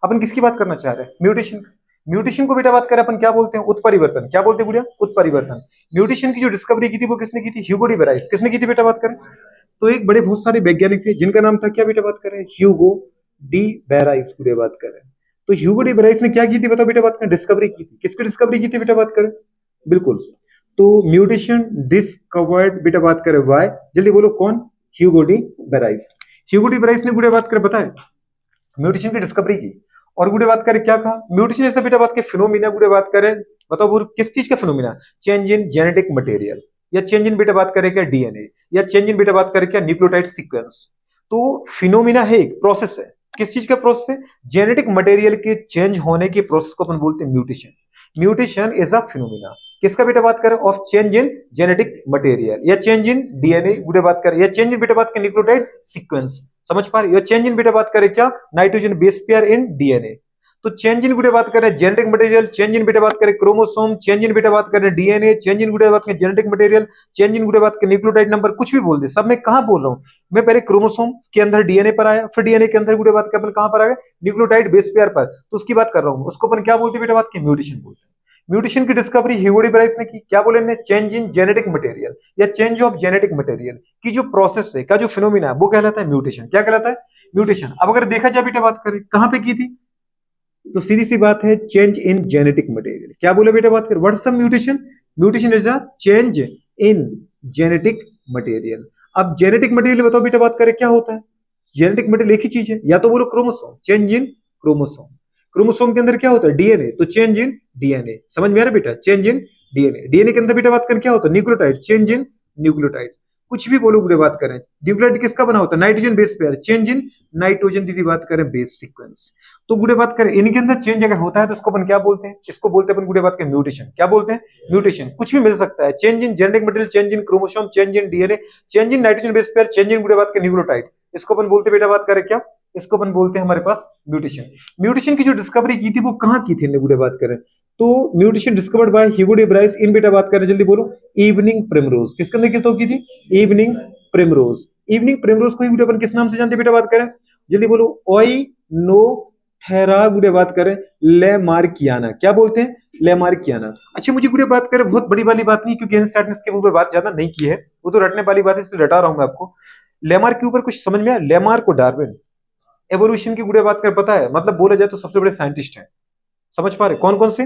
अपन किसकी बात करना चाह रहे हैं? म्यूटेशन। म्यूटेशन को बेटा बात करें अपन क्या बोलते हैं? उत्परिवर्तन। क्या बोलते हैं गुड़िया? उत्परिवर्तन। म्यूटेशन की जो डिस्कवरी की थी वो किसने की थी? Hugo de Vries. किसने की थी बेटा बात करें? तो एक बड़े बहुत सारे वैज्ञानिक थे जिनका नाम था क्या बेटा बात करें? ह्यूगो डी बेराइस गुड़िया बात करें। तो ह्यूगो डी बेराइस ने क्या की थी बताओ बेटा बात करें? डिस्कवरी की थी। किसकी डिस्कवरी की थी बेटा बात करें? बिल्कुल। तो म्यूटेशन डिस्कवर्ड बेटा बात करें बाय, जल्दी बोलो कौन? ह्यूगो डी बेराइस। ह्यूगो डी बेराइस ने गुड़िया बात करें बताए म्यूटेशन की डिस्कवरी की। और गुड़े बात करें क्या कहा? म्यूटेशन जैसे बेटा बात के फिनोमिना गुड़े बात करें, बताओ बुर किस चीज का phenomena? Change in genetic material, या चेंज इन बेटा बात करें क्या डीएनए, या चेंज इन बेटा बात करें क्या न्यूक्लियोटाइड सीक्वेंस। तो फिनोमिना है, एक प्रोसेस है। किस चीज का प्रोसेस है? जेनेटिक मटेरियल के चेंज होने के प्रोसेस को अपन बोलते हैं mutation. Mutation is a phenomena किसका बेटा बात करें? Of change in genetic material, या चेंज इन डीएनए गुड़े बात करें, या चेंज इन बेटा बात करें न्यूक्लियोटाइड सीक्वेंस। समझ पा रहे? या चेंज इन बेटा बात करें क्या? Nitrogen base pair in DNA. तो चेंज इन गुड़े बात करें जेनेटिक मटेरियल, चेंज इन बेटा बात करें क्रोमोसोम, चेंज इन बेटा बात करें डीएनए, चेंज इन गुड़े बात करें जेनेटिक मटेरियल, चेंज इन गुड़े बात करें न्यूक्लियोटाइड नंबर, कुछ भी बोल दे। सब मैं कहां बोल रहा हूं? मैं पहले क्रोमोसोम के अंदर डीएनए पर आया, फिर डीएनए के अंदर गुड़े बात कर अपन कहां पर आ गए? न्यूक्लियोटाइड बेस पेयर पर। तो उसकी बात कर रहा हूं, उसको अपन क्या बोलते हैं बेटा बात की? म्यूटेशन बोलते हैं। म्यूटेशन की डिस्कवरी ह्यूगो डी बेराइस ने की। क्या बोले ने? चेंज इन जेनेटिक मटेरियल या चेंज ऑफ जेनेटिक मटेरियल की जो प्रोसेस है, का जो फिनोमिना है, वो कहलाता है म्यूटेशन। क्या कहलाता है? म्यूटेशन। अब अगर देखा जाए बेटा बात करें कहां पे की थी, तो सीधी सी बात है चेंज इन जेनेटिक मटेरियल। क्या बोले बेटा बात करें? What's the mutation? Mutation is a change in genetic material. अब जेनेटिक मटेरियल बताओ बेटा बात करें क्या होता है? जेनेटिक मटेरियल एक ही चीज है, या तो बोलो chromosome, change in chromosome. Chromosome के अंदर क्या होता है? डीएनए, तो चेंज इन डीएनए। समझ में आ रहा है बेटा? Change in DNA. डीएनए के अंदर बेटा बात करें क्या होता है? Nucleotide, change in nucleotide. कुछ भी बोलो गुड़े बात करें, न्यूक्लियोटाइड किसका बना होता है? Nitrogen base pair, change in nitrogen. दीदी बात करें बेस सीक्वेंस। तो गुड़े बात करें इनके अंदर चेंज अगर होता है तो इसको अपन क्या बोलते हैं? इसको बोलते हैं अपन गुड़े बात करें म्यूटेशन। क्या बोलते हैं? म्यूटेशन। कुछ भी मिल सकता है, change in genetic material, change in chromosome, change in DNA, change in nitrogen base pair, change in गुड़े बात करें न्यूक्लियोटाइड। इसको अपन बोलते हैं बेटा बात करें क्या? इसको अपन बोलते हैं हमारे पास म्यूटेशन। म्यूटेशन की जो डिस्कवरी की थी वो कहां की थी गुड़े बात करें? तो mutation discovered by Hugo de Vries इन बेटा बात करें, जल्दी बोलो, इवनिंग प्रिमरोज। किसके अंदर की थी? Evening primrose. इवनिंग प्रिमरोज को ही अपन किस नाम से जानते हैं बेटा बात करें? जल्दी बोलो, ओइनोथेरा गुड़े बात करें लेमार्कियाना। क्या बोलते हैं? लेमार्कियाना। अच्छा मुझे गुड़े बात करें बहुत बड़ी वाली बात नहीं, क्योंकि एनसीईआरटी ने इसके ऊपर बात ज्यादा नहीं की है, वो तो रटने वाली बात है, इसलिए रटा रहा हूं मैं आपको। लेमार्क के ऊपर कुछ समझ में आया? लेमार्क और डार्विन एवोल्यूशन की गुड़े बात कर पता है, मतलब बोला जाए तो सबसे बड़े साइंटिस्ट हैं। समझ पा रहे कौन कौन से?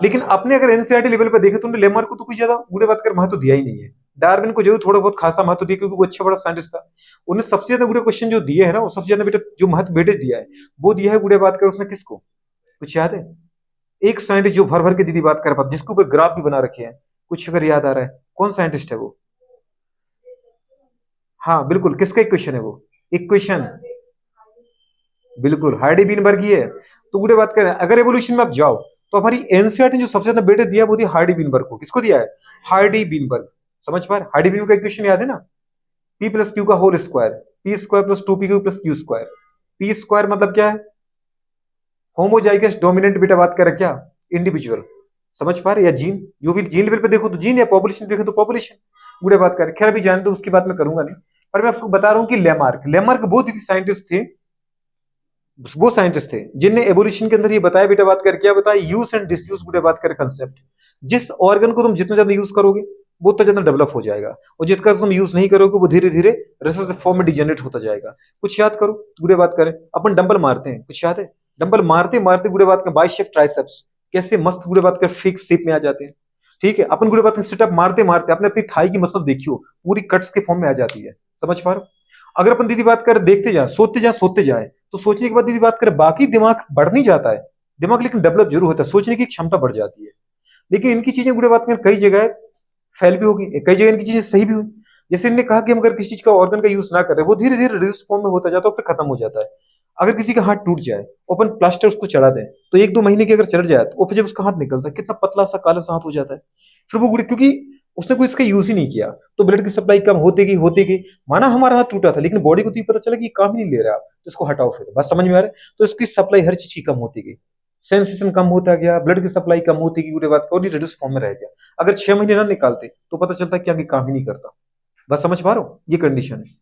लेकिन अपने अगर एनसीईआरटी लेवल पर देखे तो उन्होंने लेमार्क को तो कोई ज्यादा गुड़े बात कर महत्व दिया ही नहीं है। डार्विन को जरूर थोड़ा बहुत खासा महत्व दिया, क्योंकि वो अच्छा बड़ा साइंटिस्ट था। उन्हें सबसे ज्यादा गुड़े क्वेश्चन जो दिए है ना, वो सबसे ज्यादा बेटा जो महत्व बेटे दिया है, वो दिया है गुड़े बात कर उसने किसको? कुछ याद है? एक साइंटिस्ट जो भर भर के दीदी बात कर पाता, जिसके ऊपर ग्राफ भी बना रखे हैं, कुछ अगर याद आ रहा है कौन साइंटिस्ट है वो? हाँ बिल्कुल, किसका इक्वेशन है वो? इक्वेशन, बिल्कुल हार्डी बीनबर्ग ही है। तो गुड़े बात करें अगर एवोल्यूशन में आप जाओ तो हमारी एनसीईआरटी ने जो सबसे ज्यादा बेटे दिया वो दिया हार्डी बीनबर्ग को। किसको दिया है? हार्डी बीनबर्ग। समझ पा रहे? हार्डी बीनबर्ग का इक्वेशन याद है ना? पी प्लस क्यू का whole square, p square plus two p q plus q square. P square मतलब क्या है? होमोजाइगस डोमिनेंट बेटा बात करें क्या? इंडिविजुअल। समझ पा रहे? या जीन, जो भी जीन लेवल पे देखो तो जीन, या पॉपुलेशन देखे तो पॉपुलेशन गुड़े बात करें। खैर अभी जान दो, उसकी बात मैं करूंगा नहीं, पर मैं आपको बता रहा हूं कि लेमार्क, लेमार्क बहुत ही साइंटिस्ट थे, वो साइंटिस्ट थे जिनने एवोल्यूशन के अंदर ये बताया बेटा बात कर, क्या बताया? यूज एंड डिसयूज बेटा बात कर कंसेप्ट। जिस ऑर्गन को तुम जितना ज्यादा यूज करोगे वो उतना ज्यादा डेवलप हो जाएगा, और जिसका तुम यूज नहीं करोगे वो धीरे धीरे रेसेस फॉर्म में डिजेनरेट होता जाएगा। कुछ याद करो गुड़े बात करें, अपन डंबल मारते हैं, कुछ याद है? डंबल मारते मारते गुड़े बात कर बाइसेप्स ट्राइसेप्स कैसे मस्त गुड़े बात कर फिक्स शेप में आ जाते हैं। ठीक है, अपन गुड़े बात कर सिटअप मारते मारते अपने अपनी थाई की मसल देखियो पूरी कट्स के फॉर्म में आ जाती है। समझ पा रहे हो? अगर अपन दीदी बात कर देखते जाए, सोते जाए, तो सोचने के बाद दीदी बात करें बाकी दिमाग बढ़ नहीं जाता है, दिमाग लेकिन डेवलप जरूर होता है, सोचने की क्षमता बढ़ जाती है। लेकिन इनकी चीजें बुरे बात करें कई जगह फेल भी होगी, कई जगह इनकी चीजें सही भी हुई। जैसे इन्होंने कहा कि हम अगर किसी चीज का ऑर्गन का यूज ना करें, वो धीरे धीरे रिड्यूस फॉर्म में होता जाता है और फिर खत्म हो जाता है। अगर किसी का हाथ टूट जाए, ओपन प्लास्टर उसको चढ़ा दें, तो एक दो महीने के अगर चढ़ जाए तो फिर जब उसका हाथ निकलता है कितना पतला सा काला सा हाथ हो जाता है। फिर वो क्योंकि उसने कोई इसका यूज ही नहीं किया, तो ब्लड की सप्लाई कम होती गई। माना हमारा हाथ टूटा था, लेकिन बॉडी को तो ये पता चला कि काम ही नहीं ले रहा, तो इसको हटाओ, फिर बस समझ में आ रहा है? तो इसकी सप्लाई हर चीज की कम होती गई, सेंसेशन कम होता गया, ब्लड की सप्लाई कम होती गई, बात को रिड्यूस फॉर्म में रह गया। अगर 6 महीने ना निकालते तो पता चलता कि आगे काम ही नहीं करता। बस समझ पा रहे हो? ये कंडीशन है।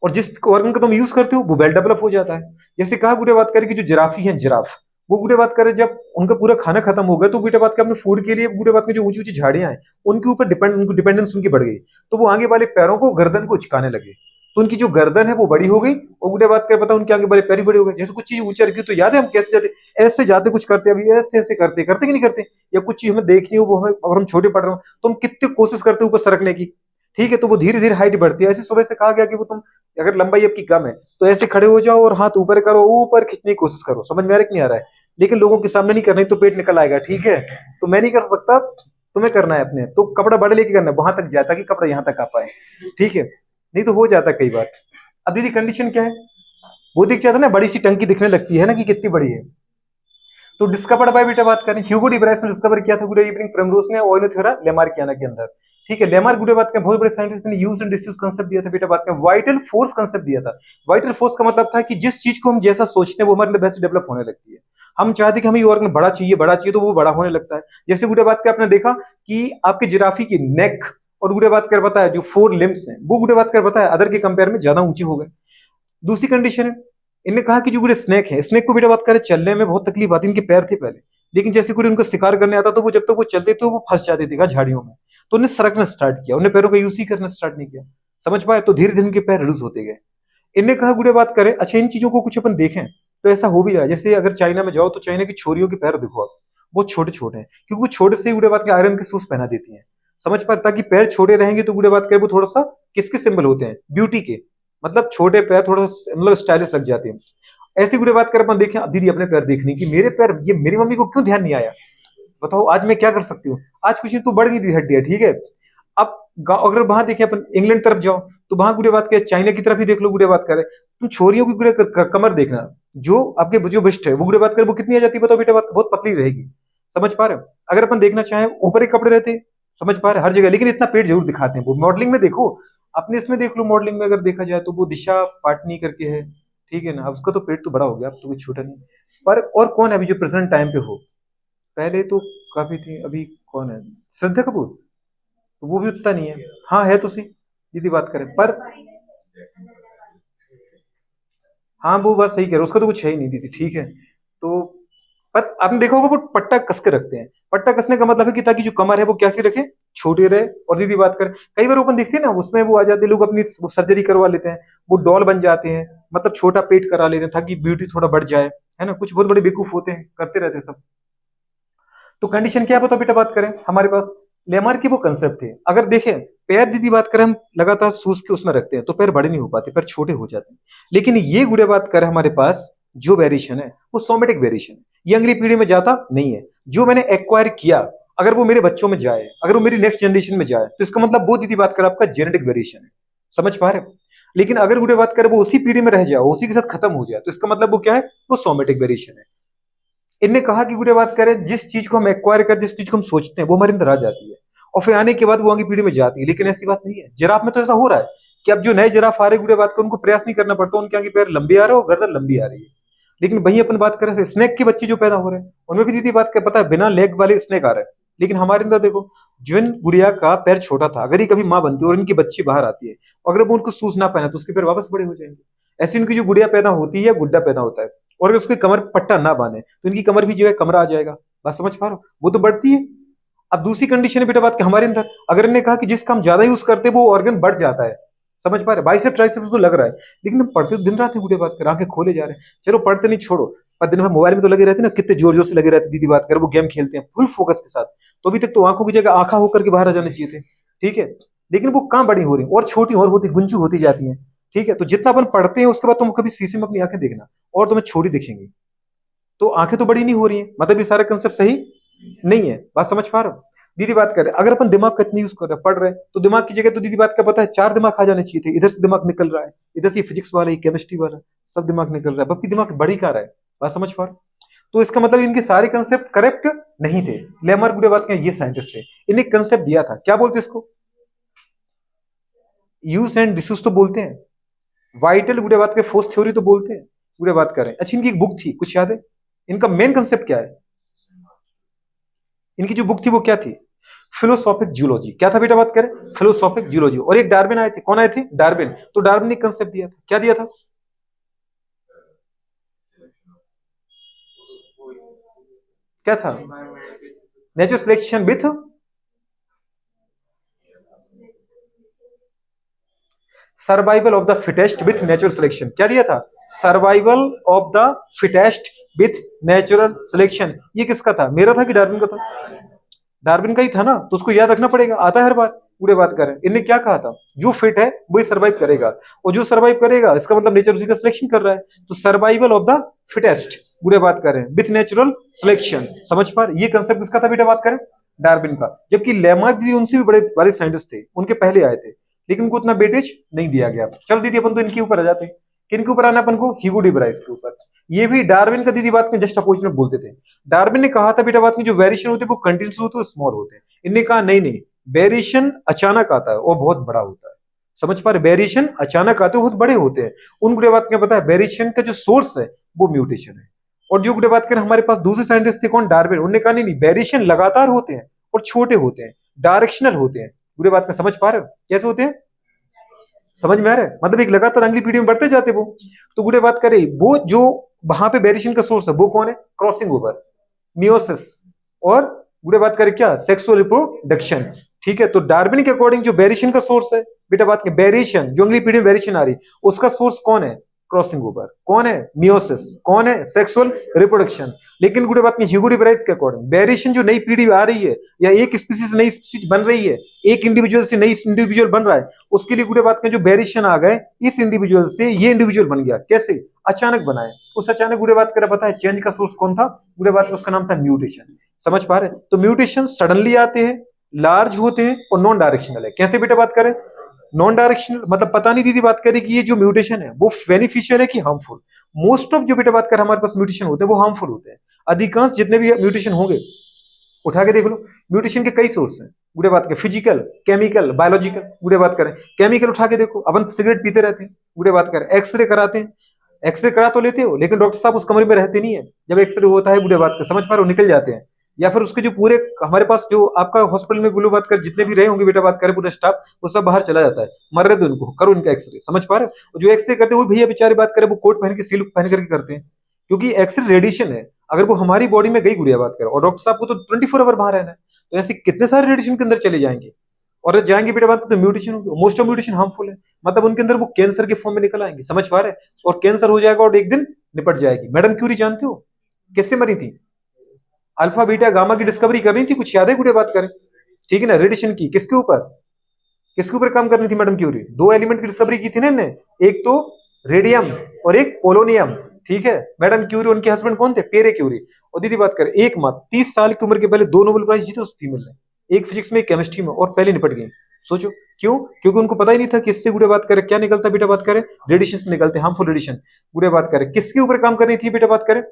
और जिस ऑर्गन का तुम यूज करते हो वो वेल डेवलप हो जाता है। जैसे कहा गुड़े बात करें कि जो जिराफी है जिराफ, वो गुड़े बात करें जब उनका पूरा खाना खत्म हो गया तो गुड़े बात के अपने फूड के लिए गुड़े बात के जो ऊंची ऊंची झाड़ियां हैं उनके ऊपर उनको डिपेंडेंस उनकी बढ़ गई, तो वो आगे वाले पैरों को गर्दन को उचकाने लगे, तो उनकी जो गर्दन है वो बड़ी हो गई और गुड़े बात कर पता उनके आगे वाले पैर ही बड़े हो गए। जैसे कुछ चीज ऊंचा रखी तो याद है हम कैसे जाते, ऐसे जाते कुछ करते, अभी ऐसे ऐसे करते करते कि नहीं करते, या कुछ चीज हमें देखनी हो वो हमें अगर हम छोटे पड़ रहे हो तो हम कितनी कोशिश करते हैं ऊपर सरकने की, ठीक है, तो वो धीरे धीरे हाइट बढ़ती है। ऐसे सुबह से कहा गया कि वो तुम अगर लंबाई आपकी कम है तो ऐसे खड़े हो जाओ और हाथ ऊपर करो, ऊपर खींचने की कोशिश करो, समझ में आ रहा है कि नहीं आ रहा है, लेकिन लोगों के सामने नहीं करना तो पेट निकल आएगा, ठीक है, तो मैं नहीं कर सकता, तुम्हें करना है अपने, तो कपड़ा बड़ा लेके करना है वहां तक जाए ताकि कपड़ा यहाँ तक आ पाए, ठीक है, नहीं तो हो जाता है कई बार। अब दीदी कंडीशन क्या है, वो दिख जाता है ना, बड़ी सी टंकी दिखने लगती है ना कि कितनी बड़ी है। तो डिस्कवर्ड बाय बेटा बात करें, ह्यूगो डी ब्राइस ने डिस्कवर किया था गुड इवनिंग प्रिमरोज ने ओइनोथेरा लेमार्कियाना के अंदर, ठीक है। लेमार्क गुड बात करें बहुत बड़े साइंटिस्ट ने यूज एंड डिसयूज कांसेप्ट दिया था बेटा बात करें, वाइटल फोर्स कांसेप्ट दिया था। वाइटल फोर्स का मतलब था कि जिस चीज को हम जैसा सोचते हैं वो हमारे लिए वैसे डेवलप होने लगती है। हम चाहते कि हमें ये ऑर्गन बड़ा चाहिए तो वो बड़ा होने लगता है। जैसे गुड़े बात कर आपने देखा कि आपके जिराफी की नेक और गुड़े बात कर बताया जो 4 लिम्स हैं वो गुड़े बात कर बताया अदर के कंपेयर में ज्यादा ऊंचे हो गए। दूसरी कंडीशन है, इनने कहा कि जो गुड़े स्नेक है, स्नेक को बेटा बात करें चलने में बहुत तकलीफ आती है, इनके पैर थे पहले, लेकिन जैसे गुड़े उनको शिकार करने आता तो वो जब तक वो चलते थे वो फंस जाते थे झाड़ियों में, तो उन्हें सरकना स्टार्ट किया, उन्हें पैरों का यूज ही करना स्टार्ट नहीं किया, समझ पाए, तो धीरे धीरे उनके पैर रिड्यूस होते गए। इनने कहा गुड़े बात करें अच्छा इन चीजों को कुछ अपन देखें तो ऐसा हो भी रहा है, जैसे अगर चाइना में जाओ तो चाइना की छोरियों के पैर देखो आप, बहुत छोटे छोटे हैं क्योंकि वो छोटे से ही गुड़े बात के आयरन के शूज पहना देती हैं, समझ पाए, ताकि पैर छोटे रहेंगे तो गुड़े बात करें वो थोड़ा सा किसके सिंबल होते हैं, ब्यूटी के, मतलब छोटे पैर थोड़ा सा मतलब स्टाइलिश लग जाते हैं। ऐसी गुड़े बात कर अपन देखें, अब दीदी अपने पैर देखने की, मेरे पैर ये मेरी मम्मी को क्यों ध्यान नहीं आया, बताओ आज मैं क्या कर सकती हूँ, आज कुछ नहीं तो बढ़ गई थी हड्डियां, ठीक है। अब अगर वहां देखें अपन इंग्लैंड तरफ जाओ तो वहां गुड़े बात करें, चाइना की तरफ ही देख लो गुड़े बात करें, तुम छोरियों की गुड़े कमर देखना, जो आपके जो बिस्ट है वो गुड़े बात करें वो कितनी आ जाती है बताओ बेटा, बात बहुत पतली रहेगी, समझ पा रहे हो। अगर अपन देखना चाहें ऊपर के कपड़े रहते, समझ पा रहे हर जगह, लेकिन इतना पेट जरूर दिखाते हैं वो, मॉडलिंग में देखो, अपने इसमें देख लो मॉडलिंग में अगर देखा जाए तो वो दिशा पाटनी करके है, ठीक है ना, उसका तो पेट तो बड़ा हो गया, अब तो कोई छोटा नहीं, पर और कौन है अभी जो प्रेजेंट टाइम पे हो, पहले तो काफी थी, अभी कौन है, श्रद्धा कपूर, तो वो भी उतना नहीं है, हाँ है तो सही, दीदी बात करें पर, हाँ वो बात सही कह रहे हो, उसका तो कुछ है ही नहीं दीदी, ठीक है, तो पर आपने देखा होगा वो पट्टा कस के रखते हैं, पट्टा कसने का मतलब है कि ताकि जो कमर है वो कैसी रखे, छोटी रहे। और दीदी बात करें कई बार ओपन दिखती है ना उसमें वो आ जाते हैं लोग अपनी सर्जरी करवा लेते हैं, वो डॉल बन जाते हैं, मतलब छोटा पेट करा लेते हैं ताकि ब्यूटी थोड़ा बढ़ जाए, है ना, कुछ बहुत बड़े बेवकूफ होते हैं करते रहते हैं सब। तो कंडीशन क्या बता बेटा बात करें हमारे पास, लेमार की वो कंसेप्ट है, अगर देखें पैर दीदी बात करें हम लगातार सूज के उसमें रखते हैं तो पैर बड़े नहीं हो पाते, पैर छोटे हो जाते हैं, लेकिन ये गुड़े बात करें हमारे पास जो वेरिएशन है वो सोमेटिक वेरिएशन है, ये अगली पीढ़ी में जाता नहीं है, जो मैंने एक्वायर किया अगर वो मेरे बच्चों में जाए, अगर वो मेरी नेक्स्ट जनरेशन में जाए तो इसका मतलब वो दीदी बात करें आपका जेनेटिक वेरिएशन है, समझ पा रहे हो। लेकिन अगर गुड़े बात करें वो उसी पीढ़ी में रह जाए, उसी के साथ खत्म हो जाए तो इसका मतलब वो क्या है, वो सोमेटिक वेरिएशन है। इनने कहा कि गुड़े बात करें जिस चीज को हम एक्वायर कर, जिस चीज को हम सोचते हैं वो हमारे अंदर आ जाती है और फिर आने के बाद वो आगे पीढ़ी में जाती है, लेकिन ऐसी बात नहीं है। जिराफ में तो ऐसा हो रहा है कि अब जो नए जिराफ आ रहे गुड़े बात कर उनको प्रयास नहीं करना पड़ता, उनके आगे पैर लंबे आ रहे हो गर्दन लंबी आ रही है। लेकिन वही अपन बात करें स्नेक के बच्चे जो पैदा हो रहे हैं उनमें भी दीदी बात कर पता है बिना लेग वाले स्नेक आ रहे हैं, लेकिन हमारे अंदर देखो जिन गुड़िया का पैर छोटा था अगर ये कभी माँ बनती है और इनकी बच्ची बाहर आती है अगर वो उनको सूज ना पहना तो उसके पैर वापस बड़े हो जाएंगे। ऐसी इनकी जो गुड़िया पैदा होती है या गुड्डा पैदा होता है और अगर उसकी कमर पट्टा ना बांधे तो इनकी कमर भी जो है कमरा आ जाएगा, बात समझ पा रहे हो, वो तो बढ़ती है। अब दूसरी कंडीशन है बेटा बात कि हमारे अंदर अगर इन्होंने कहा कि जिसका हम ज्यादा यूज करते हैं वो ऑर्गन बढ़ जाता है, समझ पा रहे, बाइसेप ट्राइसेप्स तो लग रहा है, लेकिन हम पढ़ते तो दिन रात है बूढ़े बात कर आंखें खोले जा रहे हैं, चलो पढ़ते नहीं छोड़ो, पर दिन भर मोबाइल में तो लगे रहते हैं ना, कितने जोर जोर से लगे रहते दीदी बात कर, वो गेम खेलते हैं फुल फोकस के साथ, तो अभी तक तो आंखों की जगह आंखा होकर के बाहर आ जाने चाहिए थे, ठीक है, लेकिन वो कहाँ बड़ी हो रही और छोटी और होती गुंजू होती जाती है, ठीक है। तो जितना अपन पढ़ते हैं उसके बाद तुम कभी शीशे में अपनी आंखें देखना और तुम्हें छोटी दिखेंगी, तो आंखें तो बड़ी नहीं हो रही हैं, मतलब ये सारा कंसेप्ट सही नहीं है, बात समझ पा रहे हो। दीदी बात कर रहे हैं अगर अपन दिमाग का इतना यूज कर रहे हैं पढ़ रहे हैं तो दिमाग की जगह तो दीदी बात का पता है 4 दिमाग आ जाने चाहिए थे, इधर से दिमाग निकल रहा है, इधर से फिजिक्स वाला ही केमिस्ट्री वाला सब दिमाग निकल रहा है, बल्कि दिमाग बड़ी का रहा है, बात समझ पा रहे हो? तो इसका मतलब इनके सारे कंसेप्ट करेक्ट नहीं थे। लेमर गुडे बात ये साइंटिस्ट थे, इन्हें कंसेप्ट दिया था, क्या बोलते इसको, यूज एंड डिसयूज तो बोलते हैं, वाइटल गुडे बात के फोर्स थ्योरी तो बोलते हैं, गुडे बात करें। अच्छा इनकी एक बुक थी कुछ याद है, इनका मेन कंसेप्ट क्या है, इनकी जो बुक थी वो क्या थी, फिलोसॉफिक जियोलॉजी। क्या था बेटा बात करें? Philosophic geology. और एक डार्विन आए थे। कौन आए थे? डार्विन। तो डार्विन ने कंसेप्ट दिया था। क्या दिया था? क्या था? Natural selection with survival of the fittest with natural selection. क्या दिया था? Survival of the fittest with natural selection. ये किसका था? मेरा था कि डार्विन का था? डार्विन का ही था ना, तो उसको याद रखना पड़ेगा, आता है हर बार। पूरे बात करें, इनने क्या कहा था? जो फिट है वही सर्वाइव करेगा, और जो सर्वाइव करेगा इसका मतलब नेचर उसी का सिलेक्शन कर रहा है। तो सर्वाइवल ऑफ द फिटेस्ट पूरे बात करें विथ नेचुरल सिलेक्शन। समझ पा रहे? ये कंसेप्ट किसका था बेटा बात करें? डार्विन का। जबकि लेमार्क दीदी उनसे भी बड़े बड़े साइंटिस्ट थे, उनके पहले आए थे, लेकिन उनको उतना वेटेज नहीं दिया गया। चल दीदी अपन तो इनके ऊपर आ जाते हैं। किनके ऊपर आना अपन को? ह्यूगो डी ब्राइस के ऊपर। ये भी डार्विन का दीदी बात में जस्ट अपोजिट में बोलते थे। डार्विन ने कहा था बेटा बात में जो वेरिएशन होते हैं वो कंटिन्यूस होते हैं, स्मॉल होते हैं। इनने कहा नहीं नहीं, वेरिएशन अचानक आता है और बहुत बड़ा होता है। समझ पा रहे? वेरिएशन अचानक आते हैं, बहुत बड़े होते हैं। उन गुड़े बात क्या पता है? वेरिएशन का जो सोर्स है वो म्यूटेशन है। और जो गुड़े बात करें, हमारे पास दूसरे साइंटिस्ट थे, कौन? डार्विन। उन्होंने कहा नहीं नहीं, वेरिएशन लगातार होते हैं और छोटे होते हैं, डायरेक्शनल होते हैं। गुड़े बात का समझ पा रहे हो? कैसे होते हैं? समझ में आ रहा है? मतलब एक लगातार अगली पीढ़ी में बढ़ते जाते वो। तो गुड़े बात करें, वो जो वहां पे वेरिएशन का सोर्स है वो कौन है? क्रॉसिंग ओवर, मियोसिस, और गुड़े बात करें क्या? Sexual reproduction. ठीक है, तो डार्विन के अकॉर्डिंग जो वेरिएशन का सोर्स है बेटा बात के, वेरिएशन जो अगली पीढ़ी में वेरिएशन आ रही, उसका सोर्स कौन है? Crossing over. कौन है? मियोसिस। कौन है? Sexual reproduction. लेकिन गुड़े बात की ह्यूगो डी ब्राइस के अकॉर्डिंग वेरिएशन जो नई पीढ़ी आ रही है, या एक स्पीसीज नई स्पीसीज बन रही है, एक इंडिविजुअल से नई इंडिविजुअल बन रहा है, उसके लिए गुड़े बात के जो वेरिएशन आ गए, इस इंडिविजुअल से ये इंडिविजुअल बन गया। कैसे? अचानक बनाए। उस अचानक गुड़े बात कर पता है चेंज का सोर्स कौन था? गुड़े बात उसका नाम था म्यूटेशन। समझ पा रहे? तो म्यूटेशन सडनली आते हैं, लार्ज होते हैं और नॉन डायरेक्शनल है। कैसे बेटा बात करें? नॉन डायरेक्शनल मतलब पता नहीं दीदी बात करें कि ये जो म्यूटेशन है वो बेनिफिशियल है कि हार्मफुल। मोस्ट ऑफ जो बेटा बात कर हमारे पास म्यूटेशन होते हैं वो हार्मफुल होते हैं। अधिकांश जितने भी म्यूटेशन होंगे उठा के देख लो, म्यूटेशन के कई सोर्स हैं। बुरे बात करें फिजिकल, केमिकल, बायोलॉजिकल। बुरे बात करें केमिकल, उठा के देखो, अपन सिगरेट पीते रहते हैं। बुरे बात करें एक्सरे कराते हैं, एक्सरे करा तो लेते हो, लेकिन डॉक्टर साहब उस कमरे में रहते नहीं है जब एक्सरे होता है। बुरे बात कर समझ पा रहे हो? निकल जाते हैं। या फिर उसके जो पूरे हमारे पास जो आपका हॉस्पिटल में बुरे बात कर जितने भी रहे होंगे बेटा बात करें पूरा स्टाफ, वो सब बाहर चला जाता है। मर रहे थे उनको, करो इनका एक्सरे। समझ पा रहे हो? जो एक्सरे करते हैं वो भैया बेचारे बात करें वो कोट पहन के सील पहन करके करते हैं, क्योंकि एक्सरे रेडिएशन है। अगर वो हमारी बॉडी में गई गुड़िया बात करें, और डॉक्टर साहब को तो 24 आवर बाहर रहना है, तो ऐसे कितने सारे रेडिएशन के अंदर चले जाएंगे। और जाएंगे बेटा बात तो म्यूटेशन होगी। मोस्ट ऑफ म्यूटेशन हार्मफुल है, मतलब उनके अंदर वो कैंसर के फॉर्म में निकल आएंगे। समझ पा रहे? और कैंसर हो जाएगा और एक दिन निपट जाएगी। मैडम क्यूरी जानते हो कैसे मरी थी? अल्फा बीटा गामा की डिस्कवरी करनी थी, कुछ याद है गुड़े बात करें? ठीक है ना, रेडिएशन की। किसके ऊपर, किसके ऊपर काम करनी थी मैडम क्यूरी? दो एलिमेंट की डिस्कवरी की थी ना इन्हें, एक तो रेडियम और एक पोलोनियम। ठीक है, मैडम क्यूरी, उनके हस्बैंड कौन थे? पेरे क्यूरी। और दीदी बात करें, एक मात्र 30 साल की उम्र के पहले 2 नोबेल प्राइज जीते उस फीमेल ने, एक फिजिक्स में एक केमिस्ट्री में, और पहले निपट गई। सोचो क्यों? क्योंकि उनको पता ही नहीं था कि इससे गुड़े बात करें क्या निकलता बेटा बात करें, रेडिएशन से निकलते, हार्मफुल रेडिएशन। गुड़े बात करें किसके ऊपर काम करनी थी बेटा बात करें?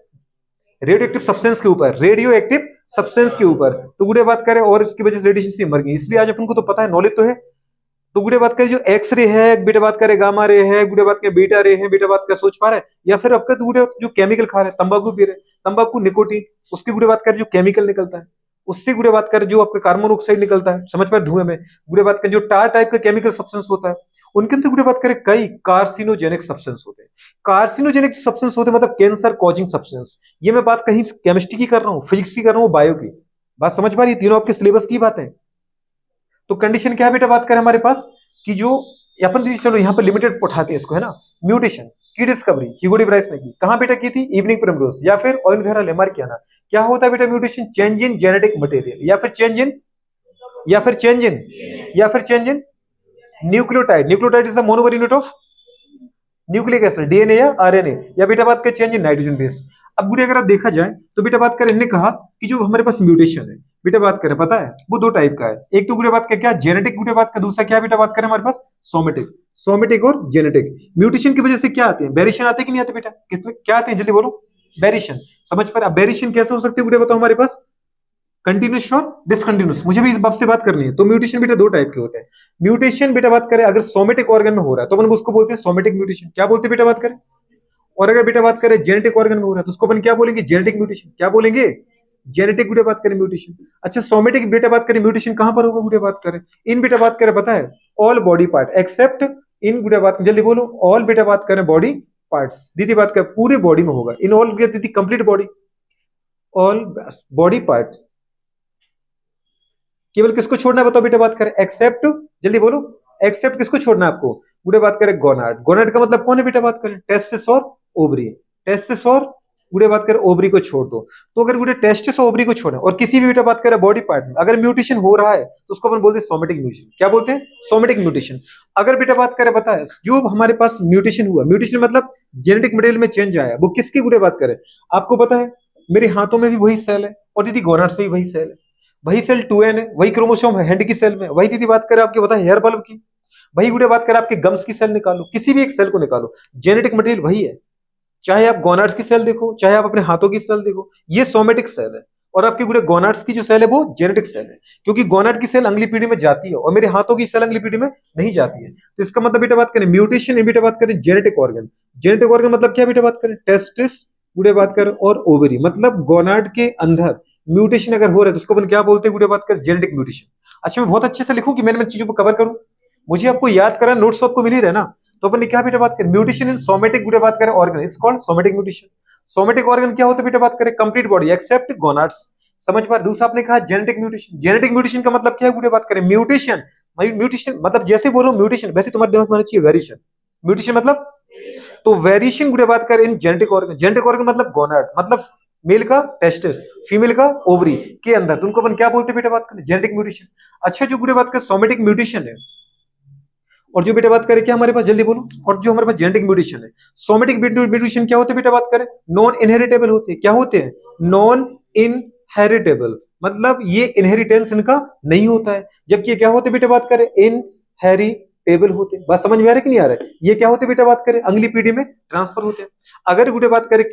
रेडियो एक्टिव सब्सटेंस के ऊपर, रेडियो एक्टिव सब्सटेंस के ऊपर। तो गुड़े बात करें, और इसकी वजह से रेडिएशन से मर गई। इसलिए आज अपन को तो पता है, नॉलेज तो है। तो गुड़े बात करें जो एक्सरे है, बेटा बात करें गामा रे है, गुड़े बात करें बीटा रे है, बेटा बात कर सोच पा रहे हैं? या फिर आपका गुड़े जो केमिकल खा रहे हैं, तंबाकू पी रहे, तंबाकू निकोटीन, उसकी गुड़े बात करें जो केमिकल निकलता है, उससे गुड़े बात करें जो आपका कार्बन ऑक्साइड निकलता है, समझ पा रहे? धुएं में गुड़े बात करें जो टार टाइप का केमिकल सब्सटेंस होता है, उनके अंदर गुड़े बात करें कई कार्सिनोजेनिक सब्सटेंस होते हैं। कार्सिनोजेनिक सब्सटेंस होते हैं मतलब कैंसर कॉजिंग सब्सटेंस। ये मैं बात कहीं केमिस्ट्री की कर रहा हूँ, फिजिक्स की कर रहा हूँ, बायो की। बात समझ पा रही? तीनों आपके सिलेबस की बात है। तो कंडीशन क्या है बेटा बात करें हमारे पास कि जो अपन दीजिए, चलो यहाँ पर लिमिटेड उठाते हैं इसको, है ना। म्यूटेशन की डिस्कवरी ह्यूगो डी ब्राइस ने की, कहां बेटा की थी? इवनिंग प्रिमरोज या फिर ऑयनघेरा लेमार्क किया ना। क्या होता है बेटा mutation? Change in genetic material, या फिर चेंज इन, या फिर चेंज इन, या फिर change in nucleotide. Nucleotide is the monomer unit of nucleic acid, DNA या आरएनए। या बेटा बात करें चेंज इन नाइट्रोजन बेस। अब गुड़े अगर आप देखा जाए तो बेटा बात करें, इन्होंने कहा कि जो हमारे पास म्यूटेशन है बेटा बात करें, पता है वो दो टाइप का है। एक तो गुड़े बात का क्या, जेनेटिक गुड़े बात का, दूसरा क्या बेटा बात करें हमारे पास, सोमेटिक। सोमेटिक और जेनेटिक। म्यूटेशन की वजह से क्या आते हैं? वेरिएशन आते हैं कि नहीं आते बेटा? कितने क्या आते हैं जल्दी बोलो? वेरिएशन। समझ पर? अब वेरिएशन कैसे हो सकते हैं गुड़े बताओ हमारे पास? कंटिन्यूस और डिसकंटिन्यूस। मुझे भी इस बात से बात करनी है। तो म्यूटेशन बेटा दो टाइप के होते हैं। म्यूटेशन बेटा बात करें अगर सोमेटिक ऑर्गन में हो रहा है तो अपन उसको बोलते हैं सोमेटिक म्यूटेशन। क्या बोलते हैं बेटा बात करें? और अगर बेटा बात करें जेनेटिक ऑर्गन में हो रहा है तो उसको अपन क्या बोलेंगे? Genetic mutation. क्या बोलेंगे? जेनेटिक गुड़े बात करें म्यूटेशन। अच्छा सोमेटिक बेटा बात करें म्यूटेशन कहां पर होगा गुड़े बात करें, इन बेटा बात करें पता है ऑल बॉडी पार्ट एक्सेप्ट इन गुड़े बात, जल्दी बोलो, ऑल बेटा बात करें बॉडी पार्ट्स, दीदी बात करें पूरे बॉडी में होगा, इन ऑल दीदी complete body, all body part, केवल किसको छोड़ना है बताओ बेटा बात करें, एक्सेप्ट, जल्दी बोलो, एक्सेप्ट किसको छोड़ना है आपको, गुड़े बात करें गोनाड, गोनाड का मतलब कौन है बेटा बात करें, टेस्टिस और ओवरी, टेस्टिस और गुड़े बात करें ओवरी को छोड़ दो, तो अगर गुड़े टेस्टिस और ओवरी को छोड़े और किसी भी बेटा बात करें बॉडी पार्ट में अगर म्यूटेशन हो रहा है तो उसको अपन बोलते हैं सोमेटिक म्यूटेशन, क्या बोलते हैं सोमेटिक म्यूटेशन। अगर बेटा बात करें पता है जो हमारे पास म्यूटेशन हुआ, म्यूटेशन मतलब जेनेटिक मटेरियल में चेंज आया, वो किसकी गुड़े बात करें, आपको पता है मेरे हाथों में भी वही सेल है और दीदी गोनाड्स में भी वही सेल है, वही सेल 2n है, वही क्रोमोसोम है हैंड की सेल में, वही दीदी बात करें आपके पता है हेयर बल्ब की, वही गुड़े बात करें आपके गम्स की सेल निकालो, किसी भी एक सेल को निकालो, जेनेटिक मटेरियल वही है, चाहे आप गोनाड्स की सेल देखो चाहे आप अपने हाथों की सेल देखो, ये सोमेटिक सेल है और आपकी पूरे गोनाड्स की जो सेल है वो जेनेटिक सेल है, क्योंकि गोनाड की सेल अगली पीढ़ी में जाती है और मेरे हाथों की सेल अगली पीढ़ी में नहीं जाती है, तो इसका मतलब बेटा बात करें म्यूटेशन, बेटा बात करें जेनेटिक ऑर्गन, जेनेटिक ऑर्गन मतलब क्या बेटा बात करें, टेस्टिस गुड़े बात करें और ओवरी, मतलब गोनाड के अंदर म्यूटेशन अगर हो रहा है तो उसको अपन क्या बोलते हैं गुड़े बात करें जेनेटिक म्यूटेशन। अच्छा मैं बहुत अच्छे से लिखूं कि मैं चीजों को कवर करूं, मुझे आपको याद करा, नोट्स आपको मिल ही रहा है ना, तो अपन ने क्या बेटा बात करें म्यूटेशन इन सोमेटिक गुड़े बात करें organ is called somatic mutation. Somatic organ क्या होता है बेटा बात करें, कंप्लीट बॉडी एक्सेप्ट गोनाड्स, समझ पा। दूसरा आपने कहा जेनेटिक म्यूटेशन, जेनेटिक म्यूटेशन का मतलब क्या है गुड़े बात करें, म्यूटेशन, म्यूटेशन मतलब जैसे बोलो म्यूटेशन वैसे तुम्हारे दिमाग में आना चाहिए वेरिएशन, म्यूटेशन मतलब, तो वेरिएशन गुड़े बात करें in genetic organ, genetic organ मतलब गोनाड, मतलब मेल का टेस्टिस फीमेल का ओवरी के अंदर, तो उनको अपन क्या बोलते हैं बेटा बात करें जेनेटिक म्यूटेशन। अच्छा जो गुड़े बात करें सोमेटिक म्यूटेशन है और जो बेटा बात करें क्या हमारे पास, जल्दी बोलो, और जो हमारे पास जेनेटिक म्यूटेशन है, सोमेटिक म्यूटेशन क्या होते हैं बेटा बात करें, नॉन इनहेरिटेबल होते हैं, क्या होते हैं नॉन इनहेरिटेबल, मतलब ये इनहेरिटेंस इनका नहीं होता है, जबकि ये क्या होते बेटा बात करें इनहेरिटेबल होते हैं, बात समझ में आ रहा है कि नहीं आ रहा है, ये क्या होते बेटा बात करें अगली पीढ़ी में ट्रांसफर होते हैं। अगर बेटा बात करें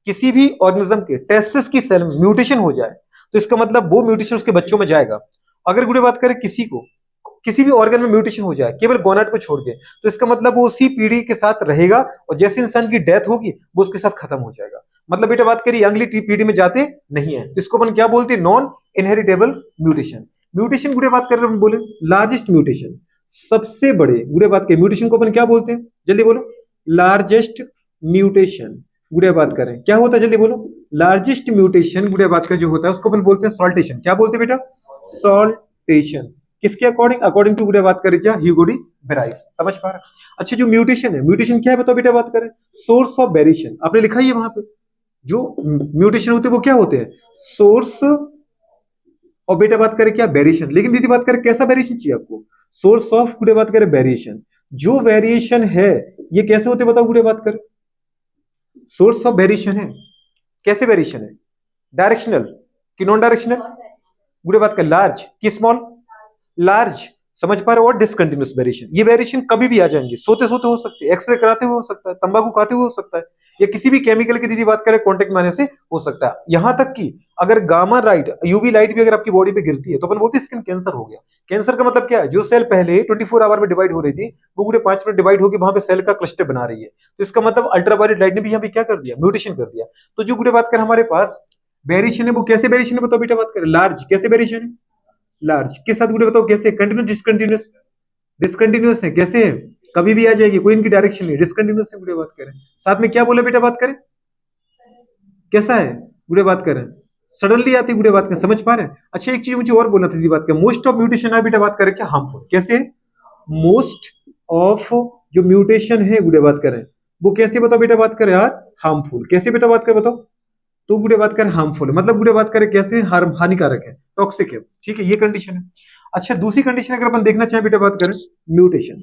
किसी भी ऑर्गेनिज्म के टेस्टिस की सेल में म्यूटेशन हो जाए तो इसका मतलब वो म्यूटेशन उसके बच्चों में जाएगा। अगर गुड़े बात करें किसी भी ऑर्गन में म्यूटेशन हो जाए केवल गोनाड को छोड़ के, तो इसका मतलब वो उसी पीढ़ी के साथ रहेगा और जैसे इंसान की डेथ होगी वो उसके साथ खत्म हो जाएगा, मतलब बेटा बात करिए अगली पीढ़ी में जाते नहीं है, इसको अपन क्या बोलते हैं नॉन इनहेरिटेबल म्यूटेशन। म्यूटेशन गुड़े बात कर रहे बोले लार्जेस्ट म्यूटेशन, सबसे बड़े गुड़े बात के म्यूटेशन को अपन क्या बोलते हैं, जल्दी बोलो, लार्जेस्ट म्यूटेशन गुड़े बात करें क्या होता है, जल्दी बोलो, लार्जेस्ट म्यूटेशन गुड़े बात का जो होता है उसको अपन बोलते हैं सॉल्टेशन, क्या बोलते हैं बेटा सॉल्टेशन, किसके अकॉर्डिंग, अकॉर्डिंग टू गुड़े बात करें क्या ह्यूगो डी बेराइस, समझ पा रहा। अच्छा जो म्यूटेशन है, म्यूटेशन क्या है बताओ बेटा बात करें, सोर्स ऑफ वेरिएशन, आपने लिखा ही है वहां पे, जो म्यूटेशन होते हैं वो क्या होते हैं सोर्स, और बेटा बात करें क्या वेरिएशन, लेकिन दीदी बात करें कैसा वेरिएशन चाहिए आपको, सोर्स ऑफ गुड़े बात करें वेरिएशन, जो वेरिएशन है ये कैसे होते बताओ गुड़े बात करें, सोर्स ऑफ वेरिएशन है, कैसे वेरिएशन है, डायरेक्शनल कि नॉन डायरेक्शनल, गुड़े बात कर लार्ज कि स्मॉल, लार्ज, समझ पा रहे हो, और डिसकंटिन्यूस वेरिएशन, ये वेरिएशन कभी भी आ जाएंगे, सोते सोते हो सकते हैं, एक्सरे कराते हुए हो सकता है, तंबाकू खाते हुए हो सकता है, या किसी भी केमिकल की दीदी बात करें कांटेक्ट में आने से हो सकता है, यहां तक कि अगर गामा लाइट यूवी लाइट भी अगर आपकी बॉडी पे गिरती है तो अपन बोलते हैं स्किन कैंसर हो गया। कैंसर का मतलब क्या है, जो सेल पहले 24 आवर में डिवाइड हो रही थी वो पूरे 5 मिनट डिवाइड होकर वहां पे सेल का क्लस्टर बना रही है, तो इसका मतलब अल्ट्रावायलेट लाइट ने भी यहाँ पे क्या कर दिया, म्यूटेशन कर दिया। तो जो गुड़े बात करें हमारे पास वेरिएशन है वो कैसे वेरिएशन है बताओ बेटा बात करें, लार्ज, कैसे वेरिएशन है लार्ज के साथ गुड़े बताओ कैसे, कंटिन्यूस डिसकंटिन्यूस, डिसकंटिन्यूस है, कैसे है कभी भी आ जाएगी, कोई इनकी डायरेक्शन नहीं, डिसकंटिन्यूस है गुड़े बात करें, साथ में क्या बोले बेटा बात करें, कैसा है गुड़े बात करें, सडनली आती गुड़े बात करें, समझ पा रहे हैं। अच्छा एक चीज मुझे और बोलना था बात करें, मोस्ट ऑफ म्यूटेशन है बेटा बात करें क्या हार्मफुल, कैसे मोस्ट ऑफ जो म्यूटेशन है गुड़े बात करें वो कैसे बताओ बेटा बात करें यार हार्मफुल, कैसे बेटा बात करें बताओ, तो गुड़े बात करें हार्मफुल है, मतलब गुड़े बात करें कैसे हानिकारक है, टॉक्सिक है, ठीक है ये कंडीशन है। अच्छा दूसरी कंडीशन अगर अपन देखना चाहें बेटा बात करें म्यूटेशन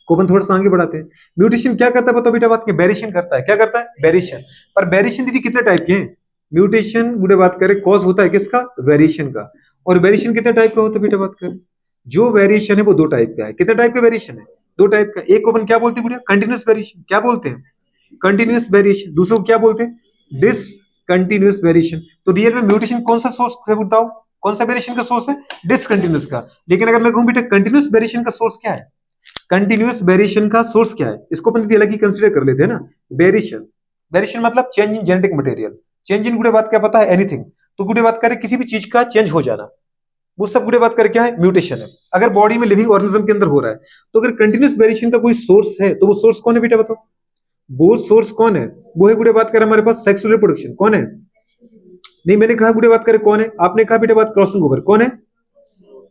को अपन थोड़ा सा आगे बढ़ाते हैं, म्यूटेशन क्या करता है बताओ बेटा बात, वेरिएशन करता है, क्या करता है वेरिएशन, पर वेरिएशन दीदी कितने टाइप के हैं, म्यूटेशन गुड़े बात करें कॉज होता है किसका, वेरिएशन का, और वेरिएशन कितने टाइप का होता है बेटा बात करें, जो वेरिएशन है वो 2 टाइप का है, कितने टाइप का वेरिएशन है 2 टाइप का, एक को अपन क्या बोलते हैं कंटिन्यूस वेरिएशन, क्या बोलते हैं कंटिन्यूस वेरिएशन, दूसरे को क्या बोलते हैं डिसकंटिन्यूस वेरिएशन। तो रियल में म्यूटेशन कौन सा सोर्स है बताओ, कौन सा वेरिएशन का सोर्स है डिसकंटिन्यूस का, लेकिन अगर मैं कहूं बेटा कंटिन्यूस वेरिएशन का सोर्स क्या है, कंटिन्यूस वेरिएशन का सोर्स क्या है, इसको अपन अलग ही कंसीडर कर लेते हैं ना, वेरिएशन, वेरिएशन मतलब change in genetic material, change in गुड़े बात क्या पता है एनीथिंग, तो गुड़े बात करें किसी भी चीज का चेंज हो जाना, वो सब गुड़े बात करें क्या है, म्यूटेशन है। अगर बॉडी में लिविंग ऑर्गेनिज्म के अंदर हो रहा है, तो अगर कंटिन्यूस वेरिएशन का कोई सोर्स है, तो वो सोर्स कौन है बेटा बताओ? वो सोर्स कौन है? वो है गुड़े बात करें हमारे पास सेक्सुअल रिप्रोडक्शन। कौन है? नहीं, मैंने कहा गुड़े बात करें कौन है, आपने कहा बेटा बात क्रॉसिंग ओवर। कौन है?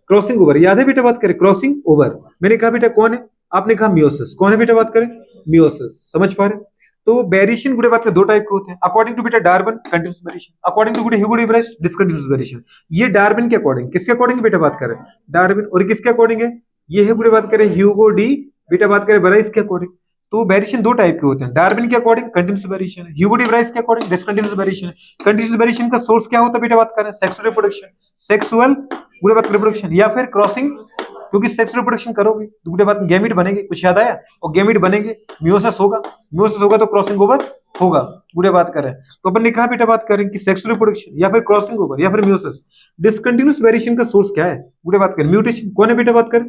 क्रॉसिंग ओवर, याद है बेटा बात करें क्रॉसिंग ओवर। मैंने कहा बेटा कौन है, आपने कहा मियोसिस। कौन है बेटा बात करें? मियोसिस। समझ पा रहे? तो वेरिएशन गुड़े बात करें दो टाइप के होते हैं, अकॉर्डिंग टू बेटा Darwin continuous variation, according to गुड़े Hugo de Vries discontinuous variation. ये डार्विन के अकॉर्डिंग, किसके अकॉर्डिंग बेटा बात करें? डार्विन। और किसके अकॉर्डिंग है? ये है गुड़े बात करें ह्यूगो डी बेटा बात करें ब्राइस के अकॉर्डिंग। तो वेरिएशन दो टाइप के होते हैं, डार्विन के अकॉर्डिंग कंटिन्यूस वेरिएशन है, ह्यूगो डी ब्राइस के अकॉर्डिंग डिसकंटिन्यूस वेरिएशन है। कंटिन्यूस वेरिएशन का सोर्स क्या होता है बेटा बात करें? सेक्सुअल रिप्रोडक्शन, सेक्सुअल गुड़े बात रिप्रोडक्शन, या फिर क्रॉसिंग, क्योंकि सेक्स रिप्रोडक्शन करोगे तो गुड़े बात गैमीट बनेंगे। कुछ याद आया? और गैमीट बनेंगे, मियोसिस होगा, मियोसिस होगा तो क्रॉसिंग ओवर होगा। गुड़े बात करें तो अपन ने कहा बेटा बात करें कि सेक्सुअल रिप्रोडक्शन या फिर क्रॉसिंग ओवर या फिर मियोसिस। डिसकंटिन्यूस वेरिएशन का सोर्स क्या है? गुड़े बात करें म्यूटेशन। कौन है बेटा बात करें?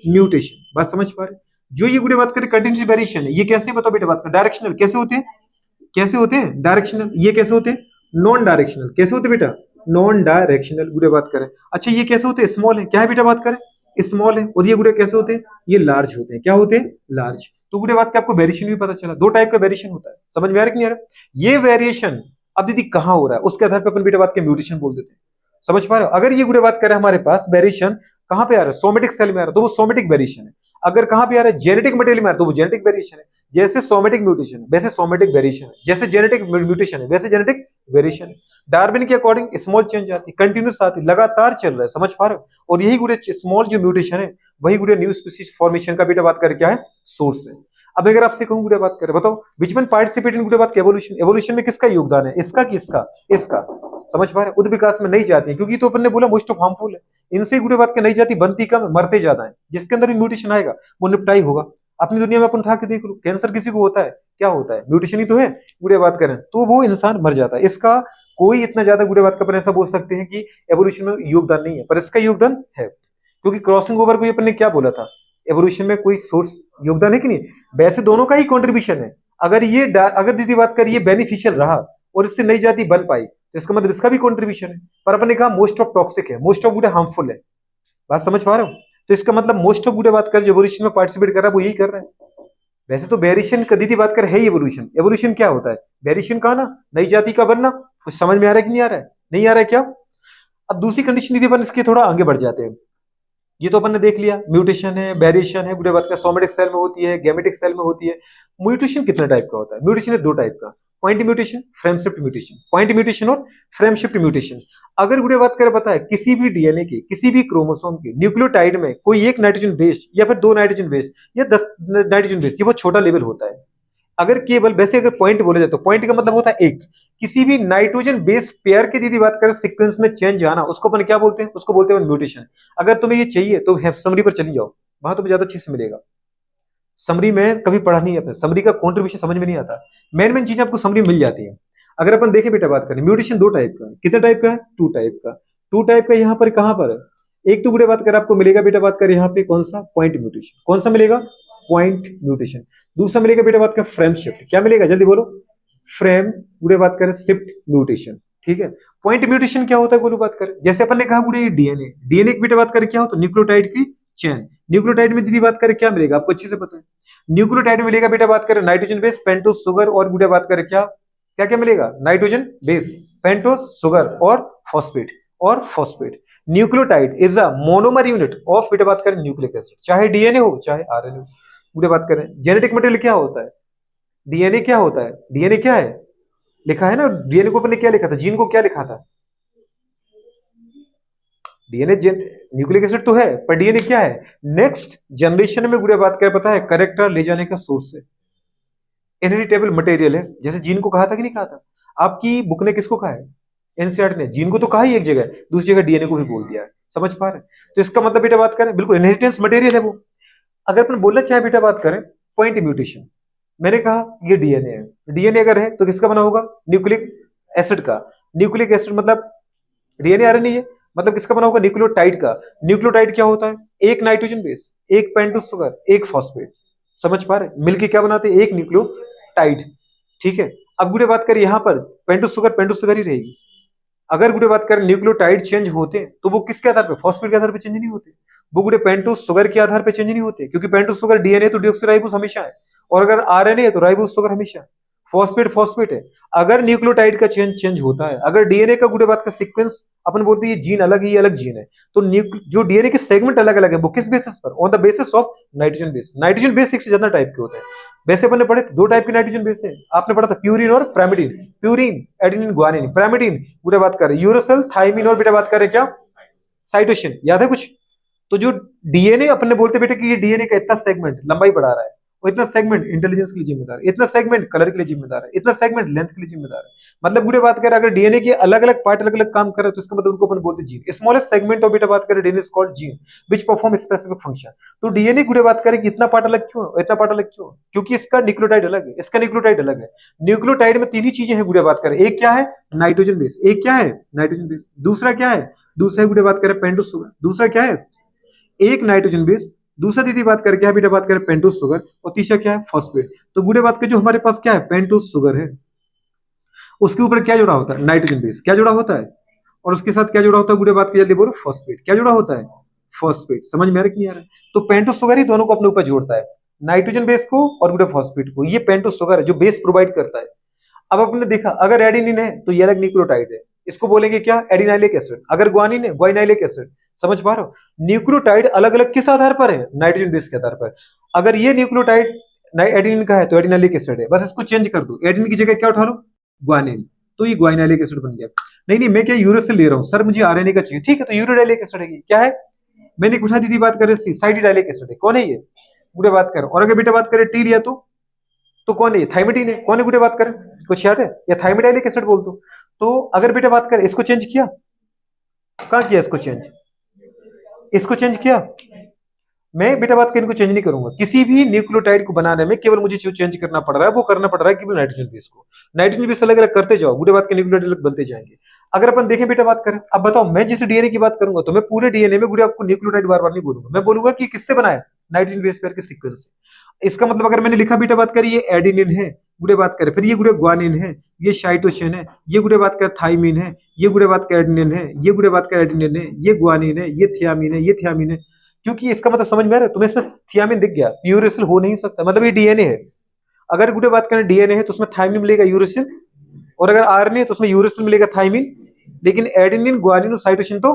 म्यूटेशन। बात समझ पा रहे? जो ये गुड़े बात करें कंटिन्यूस वेरिएशन है, ये कैसे बताओ बेटा बात करें? डायरेक्शनल कैसे होते हैं? कैसे होते हैं? डायरेक्शनल। ये कैसे होते हैं? Non directional. कैसे होते बेटा? नॉन डायरेक्शनल गुड़े बात करें। अच्छा, ये कैसे होते हैं? स्मॉल है। क्या है बेटा बात करें? स्मॉल है। और ये गुड़े कैसे होते हैं? ये लार्ज होते हैं। क्या होते हैं? लार्ज। तो गुड़े बात का आपको वेरिएशन भी पता चला, दो टाइप का वेरिएशन होता है। समझ में आ रहा है कि नहीं आ रहा? ये वेरिएशन अब दीदी कहां हो रहा है, उसके आधार पर अपन बेटा बात के म्यूटेशन बोल देते हैं। समझ पा रहे हो? अगर ये गुड़े बात करें हमारे पास वेरिएशन कहां पे आ रहा है? सोमेटिक सेल में आ रहा है, तो वो सोमेटिक वेरिएशन है। अगर कहां पे आ रहा है? जेनेटिक मटेरियल में आ रहा है, तो वो जेनेटिक वेरिएशन है। जैसे सोमेटिक म्यूटेशन वैसे सोमेटिक वेरिएशन है, जैसे जेनेटिक म्यूटेशन है वैसे जेनेटिक वेरिएशन है। डार्विन के अकॉर्डिंग स्मॉल चेंज आती, कंटिन्यूस आती, लगातार चल रहा है। समझ पा रहे हो? और यही गुड़े स्मॉल जो म्यूटेशन है वही गुड़े न्यू स्पीशीज फॉर्मेशन का बेटा बात करें क्या है? सोर्स है। अब अगर आपसे कहूं गुड़े बात करें, बताओ विच वन पार्टिसिपेट इन गुड़े बात के एवोल्यूशन? एवोल्यूशन में किसका योगदान है? इसका कि इसका? इसका। समझ पा रहे? उद विकास में नई जाती है, क्योंकि तो अपन ने बोला मोस्ट ऑफ हार्मफुल है, इनसे गुड़े बात के नई जाति बनती कम है, मरते ज्यादा है। जिसके अंदर भी म्यूटेशन आएगा वो निपटाई होगा। अपनी दुनिया में अपन उठा के देख लो, कैंसर किसी को होता है, क्या होता है? म्यूटेशन ही तो है। गुड़े बात करें तो वो इंसान मर जाता है। इसका कोई इतना ज्यादा गुड़े बात का अपन ऐसा बोल सकते हैं कि एवोल्यूशन में योगदान नहीं है, पर इसका योगदान है। क्योंकि क्रॉसिंग ओवर को अपन ने क्या बोला था? एवोल्यूशन में कोई सोर्स योगदान है कि नहीं? वैसे दोनों का ही कॉन्ट्रीब्यूशन है। अगर ये अगर दीदी बात करिए बेनिफिशियल रहा और इससे नई जाति बन पाई, तो इसका मतलब इसका भी कॉन्ट्रीब्यूशन है। पर अपन ने कहा मोस्ट ऑफ टॉक्सिक है, मोस्ट ऑफ गुड़े हार्मफुल है। बात समझ पा रहे हो? तो इसका मतलब मोस्ट ऑफ गुड़े बात कर जो एवोल्यूशन में पार्टिसिपेट कर रहा है वो यही कर रहा है। वैसे तो वेरिएशन का दीदी बात कर है एवोल्यूशन। एवोल्यूशन क्या होता है? वेरिएशन का ना, नई जाति का बनना। कुछ समझ में आ रहा है कि नहीं आ रहा है? नहीं आ रहा है क्या? अब दूसरी कंडीशन दीदी अपन इसके थोड़ा आगे बढ़ जाते हैं। ये तो अपन ने देख लिया, म्यूटेशन है, वेरिएशन है, गुड़े बात का सोमेटिक सेल में होती है, गैमेटिक सेल में होती है। म्यूटेशन कितने टाइप का होता है? म्यूटेशन है दो टाइप का, point mutation, frame shift mutation. Point mutation और फ्रेम शिफ्ट म्यूटेशन। अगर गुड़े बात करें पता है किसी भी डीएनए के किसी भी क्रोमोसोम के न्यूक्लियोटाइड में कोई एक नाइट्रोजन बेस या फिर दो नाइट्रोजन बेस या 10 नाइट्रोजन बेस, ये बहुत छोटा लेवल होता है। अगर केवल वैसे अगर पॉइंट बोले जाए तो पॉइंट का मतलब होता है एक, किसी भी नाइट्रोजन बेस पेयर की यदि बात करें सीक्वेंस में चेंज आना, उसको अपन क्या बोलते हैं? उसको बोलते हैं म्यूटेशन। अगर तुम्हें ये चाहिए तो समरी पर चली जाओ, वहां तुम्हें ज्यादा अच्छे से मिलेगा। समरी में कभी पढ़ा नहीं है, समरी का कॉन्ट्रीब्यूशन समझ में नहीं आता। मेन मेन चीजें आपको समरी में मिल जाती है। अगर अपन देखें बेटा बात करें, म्यूटेशन दो टाइप का है। कितने टाइप का है? टू टाइप का। टू टाइप का यहाँ पर कहां पर है? एक तो गुड़े बात करें आपको मिलेगा बेटा बात करें यहाँ पे कौन सा? Point mutation. कौन सा मिलेगा? Point mutation. दूसरा मिलेगा बेटा बात का फ्रेम शिफ्ट। क्या मिलेगा? जल्दी बोलो। फ्रेम गुड़े बात करें शिफ्ट म्यूटेशन। ठीक है। पॉइंट म्यूटेशन क्या होता है गुरु बात करें? जैसे अपन ने कहा गुड़े ये डीएनए, डीएनए की बेटा बात करें क्या होता है? न्यूक्लियोटाइड की चेन। न्यूक्लियोटाइड में दीदी बात करें क्या मिलेगा? आपको अच्छे से पता है। न्यूक्लियोटाइड मिलेगा बेटा बात करें नाइट्रोजन बेस, पेंटोस सुगर, और गुड़े बात करें क्या क्या क्या मिलेगा? नाइट्रोजन बेस, पेंटोस सुगर और फॉस्फेट। और phosphate. Nucleotide is a monomer unit of बेटा बात करें न्यूक्लिक एसिड, चाहे डीएनए हो चाहे आरएनए हो। गुड़े बात करें जेनेटिक मटेरियल क्या होता है? डीएनए क्या होता है? डीएनए क्या है? लिखा है ना डीएनए को अपन ने क्या लिखा था? जीन को क्या लिखा था? डीएनए न्यूक्लिक एसिड तो है, पर डीएनए क्या है? नेक्स्ट जनरेशन में गुड़े बात करें पता है करेक्टर ले जाने का सोर्स है, इनहेरिटेबल मटेरियल है। जैसे जीन को कहा था कि नहीं कहा था? आपकी बुक ने किसको कहा है? एनसीईआरटी ने जीन को तो कहा ही एक जगह, दूसरी जगह डीएनए को भी बोल दिया है। समझ पा रहे हैं? तो इसका मतलब बेटा बात करें बिल्कुल इनहेरिटेंस मटेरियल है वो। अगर अपन बोलना चाहे बेटा बात करें पॉइंट म्यूटेशन, मैंने कहा ये डीएनए है, डीएनए अगर है तो किसका बना होगा? न्यूक्लिक एसिड का। न्यूक्लिक एसिड मतलब डीएनए आरएनए है, मतलब किसका बना होगा? न्यूक्लियोटाइड का। न्यूक्लियोटाइड क्या होता है? एक नाइट्रोजन बेस, एक पेंटोस सुगर, एक फॉस्फेट। समझ पा रहे? मिलके क्या बनाते हैं? एक न्यूक्लियोटाइड। ठीक है। अब गुड़े बात करें यहां पर पेंटोस सुगर ही रहेगी। अगर गुड़े बात करें न्यूक्लियोटाइड चेंज होते तो वो किसके आधार पे, फॉस्फेट के आधार पे चेंज नहीं होते, वो गुड़े पेंटोस शुगर के आधार पे चेंज नहीं होते, क्योंकि पेंटोस शुगर डीएनए तो डीऑक्सीराइबोस हमेशा है, और अगर आरएनए है तो राइबोस शुगर हमेशा है, फॉस्फेट फॉस्फेट है। अगर न्यूक्लियोटाइड का चेंज चेंज होता है, अगर डीएनए का गुड़े बात का सीक्वेंस अपन बोलते हैं ये जीन अलग है ये अलग जीन है, तो जो डीएनए के सेगमेंट अलग अलग है वो किस बेसिस पर, on the basis of nitrogen base. Nitrogen base एक से ज्यादा टाइप के होते हैं, वैसे अपन ने पढ़े दो टाइप के नाइट्रोजन बेस है, आपने पढ़ा था प्यूरिन और pyrimidine, purine adenine guanine, pyrimidine गुड़े बात करें यूरोसिल थाइमिन, और बेटा बात करें क्या, साइटोसिन, याद है कुछ। तो जो डीएनए अपन ने बोलते बेटे कि ये डीएनए का इतना सेगमेंट लंबाई बढ़ा रहा है, और इतना सेगमेंट इंटेलिजेंस के लिए जिम्मेदार है, इतना सेगमेंट कलर के लिए जिम्मेदार है, इतना सेगमेंट लेंथ के लिए जिम्मेदार है। मतलब बुढ़े बात करें अगर डीएनए के अलग अलग पार्ट अलग अलग काम कर रहे हैं तो इसका मतलब उनको अपन बोलते हैं जीन। स्मॉलेस्ट सेगमेंट ऑफ बेटा बात करें DNA is called gene which perform specific function. तो डीएनए गुड़े बात करें कि इतना पार्ट अलग क्यों है, इतना पार्ट अलग क्यों, क्योंकि इसका न्यूक्लियोटाइड अलग है, इसका न्यूक्लियोटाइड अलग है। न्यूक्लियोटाइड में तीन ही चीजें हैं गुड़े बात करें, एक क्या है नाइट्रोजन बेस, एक क्या है नाइट्रोजन बेस, दूसरा क्या है, दूसरा गुड़े बात करें पेंटोस शुगर, दूसरा क्या है एक नाइट्रोजन बेस, दूसरा दीदी बात करें क्या बेटा बात करें पेंटोस शुगर, और तीसरा क्या है फॉस्फेट। तो गुड़े बात करें जो हमारे पास क्या है पेंटोस शुगर है, उसके ऊपर क्या जुड़ा होता है नाइट्रोजन बेस, क्या जुड़ा होता है, और उसके साथ क्या जुड़ा होता है गुड़े बात की जल्दी बोलो फॉस्फेट, क्या जुड़ा होता है फॉस्फेट। समझ में आ रहा है कि नहीं आ रहा है? तो पेंटोस शुगर ही दोनों को अपने ऊपर जोड़ता है, नाइट्रोजन बेस को और गुड़े फॉस्फेट को, ये पेंटोस शुगर है जो बेस प्रोवाइड करता है। अब आपने देखा अगर एडिनिन है तो ये अलग न्यूक्लियोटाइड है, इसको बोलेंगे क्या एडिनाइलिक एसिड, अगर ग्वानिन है ग्वाइनाइलिक एसिड। समझ पा रहे हो, न्यूक्लियोटाइड अलग अलग किस आधार पर है नाइट्रोजन बेस के आधार पर। अगर ये न्यूक्लियोटाइड एडिनिन का है तो एडिनाइलिक एसिड है, बस इसको चेंज कर दो, एडिनिन की जगह क्या उठा लो ग्वानिन, तो ये ग्वाइनाइलिक एसिड बन गया। नहीं नहीं मैं क्या यूरोसिल ले रहा हूं सर, मुझे आरएनए का चाहिए, ठीक है तो यूरोडाइलिक एसिड है, क्या है मैंने उठा दी थी बात करें साइटिडाइलिक एसिड है, कौन है ये गुड़े बात करें। और अगर बेटा बात करें टी लिया तो कौन है ये थाइमिडीन है, कौन है गुड़े बात करें कुछ याद है, या थाइमिडाइलिक एसिड बोल दो। तो अगर बेटा बात करें इसको चेंज किया, कहां किया इसको चेंज, इसको चेंज किया, मैं बेटा बात करें इनको चेंज नहीं करूंगा, किसी भी न्यूक्लियोटाइड को बनाने में केवल मुझे जो चेंज करना पड़ रहा है वो करना पड़ रहा है केवल नाइट्रोजन बेस को, नाइट्रोजन बेस अलग अलग करते जाओ गुड़े बात के न्यूक्लियोटाइड अलग बनते जाएंगे। अगर अपन देखें बेटा बात करें, अब बताओ मैं जिस डीएनए की बात करूंगा तो मैं पूरे डीएनए में गुड़े आपको न्यूक्लियोटाइड बार बार नहीं बोलूंगा, मैं बोलूंगा कि किससे बना है नाइट्रोजन बेस पेयर के सीक्वेंस से। इसका मतलब अगर मैंने लिखा बेटा बात करें ये एडिनिन है गुड़े बात करें, फिर ये गुड़े ग्वानिन है, ये साइटोसिन है, ये गुड़े बात कर थाइमिन है, ये गुड़े बात कर एडिनिन है, ये गुड़े बात कर एडिनिन है, ये ग्वानिन है, ये थियामिन है, ये थियामिन है। क्योंकि इसका मतलब समझ में आ रहा है तुम्हें, इसमें थियामिन दिख गया, यूरेसिल हो नहीं सकता, मतलब ये डीएनए है। अगर गुड़े बात करें डीएनए है तो उसमें थाइमिन मिलेगा यूरेसिल, और अगर आरएनए है तो उसमें यूरेसिल मिलेगा थाइमिन, लेकिन एडेनिन ग्वानिन और साइटोसिन तो